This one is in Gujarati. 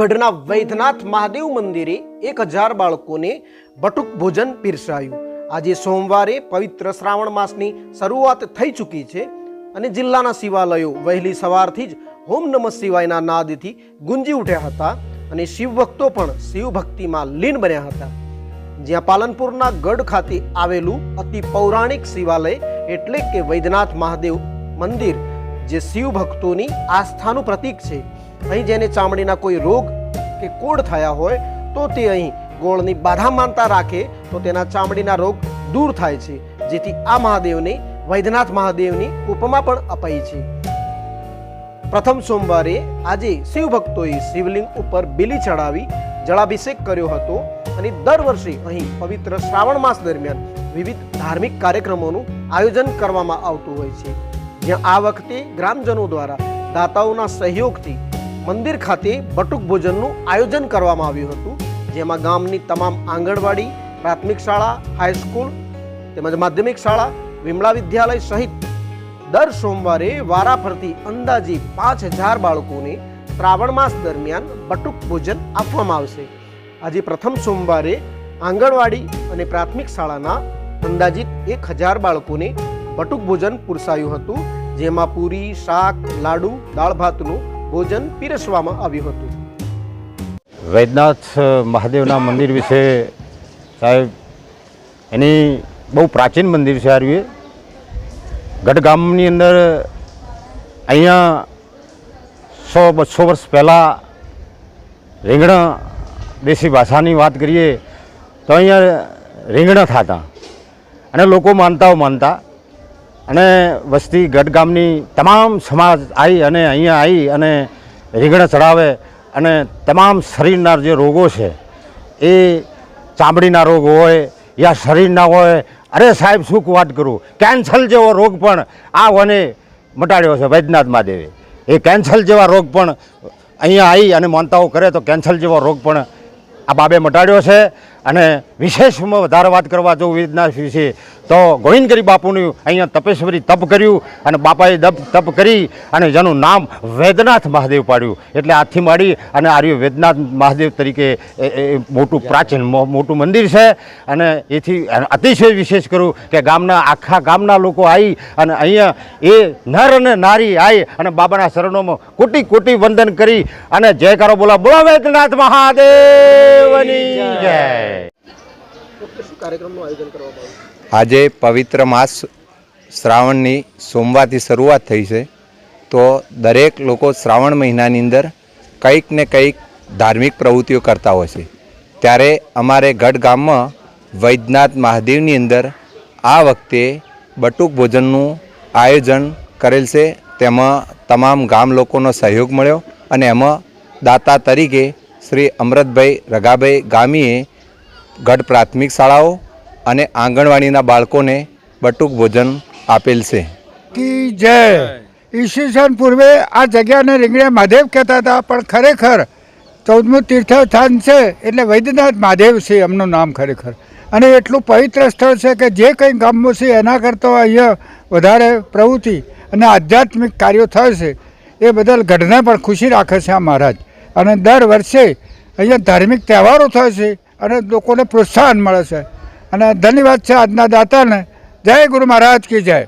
ગઢના વૈદ્યનાથ મહાદેવ મંદિરે 1000 બાળકોને બટુક ભોજન પીરસાયું। આજે સોમવારે પવિત્ર શ્રાવણ માસની શરૂઆત થઈ ચૂકી છે અને જિલ્લાના શિવાલયો વહેલી સવારથી જ ઓમ નમઃ શિવાયના નાદથી ગુંજી ઉઠ્યા હતા અને શિવભક્તો પણ શિવભક્તિમાં લીન બન્યા હતા। જ્યાં પાલનપુરના ગઢ ખાતે આવેલું અતિ પૌરાણિક શિવાલય એટલે કે વૈદ્યનાથ મહાદેવ મંદિર જે શિવભક્તોની આસ્થાનું પ્રતીક છે। અહીં જેને ચામડીના કોઈ રોગ કે કોડ થયા હોય તો તે અહીં ગોળની બાધા માનતા રાખે તો તેના ચામડીના રોગ દૂર થાય છે, જેથી આ મહાદેવને વૈદ્યનાથ મહાદેવની ઉપમા પણ અપાઈ છે। પ્રથમ સોમવારે આજે શિવભક્તોએ શિવલિંગ ઉપર બીલી ચડાવી જળાભિષેક કર્યો હતો અને દર વર્ષે અહીં પવિત્ર શ્રાવણ માસ દરમિયાન વિવિધ ધાર્મિક કાર્યક્રમોનું આયોજન કરવામાં આવતું હોય છે। જ્યાં આ વખતે ગ્રામજનો દ્વારા દાતાઓના સહયોગથી મંદિર ખાતે બટુક ભોજનનું આયોજન કરવામાં આવ્યું હતું, જેમાં ગામની તમામ આંગણવાડી, પ્રાથમિક શાળા, હાઈસ્કૂલ તેમજ માધ્યમિક શાળા, વિમલા વિદ્યાલય સહિત દર સોમવારે વારાફરતી અંદાજે 5000 બાળકોને શ્રાવણ માસ દરમિયાન બટુક ભોજન આપવામાં આવશે। આજે પ્રથમ સોમવારે આંગણવાડી અને પ્રાથમિક શાળાના અંદાજિત 1000 બાળકોને બટુક ભોજન પીરસાયું હતું, જેમાં પૂરી, શાક, લાડુ, દાળ ભાતનું ભોજન પીરસવામાં આવ્યું હતું। વૈદ્યનાથ મહાદેવના મંદિર વિશે સાહેબ, એની બહુ પ્રાચીન મંદિર છે। આ ગઢ ગામની અંદર અહીંયા 100-200 વર્ષ પહેલાં રીંગણા, દેશી ભાષાની વાત કરીએ તો અહીંયા રીંગણા થતા અને લોકો માનતા અને વસ્તી ગઢ ગામની તમામ સમાજ આવી અને અહીંયા આવી અને રીંગણા ચડાવે અને તમામ શરીરના જે રોગો છે એ ચામડીના રોગ હોય યા શરીરના હોય, અરે સાહેબ શું વાત કરું, કેન્સર જેવો રોગ પણ આ વને મટાડ્યો છે વૈદ્યનાથ મહાદેવે। એ કેન્સર જેવા રોગ પણ અહીંયા આવી અને માનતાઓ કરે તો કેન્સર જેવો રોગ પણ આ બાબે મટાડ્યો છે। અને વિશેષમાં વધારે વાત કરવા જો વૈદ્યનાથ વિશે તો ગોવિંદગીરી બાપુનું અહીંયા તપેશ્વરી તપ કર્યું અને બાપાએ તપ કરી અને જેનું નામ વૈદ્યનાથ મહાદેવ પાડ્યું, એટલે આથી માંડી અને આર્ય વૈદ્યનાથ મહાદેવ તરીકે મોટું પ્રાચીન મોટું મંદિર છે। અને એથી અતિશય વિશેષ કરું કે આખા ગામના લોકો આવી અને અહીંયા એ નર અને નારી આવી અને બાબાના શરણોમાં કોટી કોટી વંદન કરી અને જયકારો બોલો વૈદ્યનાથ મહાદેવની જય। આજે પવિત્ર માસ શ્રાવણની સોમવારથી શરૂઆત થઈ છે, તો દરેક લોકો શ્રાવણ મહિનાની અંદર કંઈક ને કંઈક ધાર્મિક પ્રવૃત્તિઓ કરતા હોય છે। ત્યારે અમારે ગઢ ગામમાં વૈદ્યનાથ મહાદેવની અંદર આ વખતે બટુક ભોજનનું આયોજન કરેલ છે। તેમાં તમામ ગામ લોકોનો સહયોગ મળ્યો અને એમાં દાતા તરીકે શ્રી અમૃતભાઈ રઘાભાઈ ગામીએ ગઢ પ્રાથમિક શાળાઓ અને આંગણવાડીના બાળકોને બટુક ભોજન આપેલ છે। કી જય। ઈસવીસન પૂર્વે આ જગ્યાને રીંગણા મહાદેવ કહેતા હતા, પણ ખરેખર 14મું તીર્થસ્થાન છે એટલે વૈદ્યનાથ મહાદેવ છે એમનું નામ ખરેખર। અને એટલું પવિત્ર સ્થળ છે કે જે કંઈ ગામમાં છે એના કરતાં અહીંયા વધારે પ્રવૃત્તિ અને આધ્યાત્મિક કાર્યો થાય છે, એ બદલ ગઢને પણ ખુશી રાખે છે આ મહારાજ। અને દર વર્ષે અહીંયા ધાર્મિક તહેવારો થાય છે અને લોકોને પ્રોત્સાહન મળે છે। અને ધન્યવાદ છે આજના દાતાને। જય ગુરુ મહારાજ કી જય।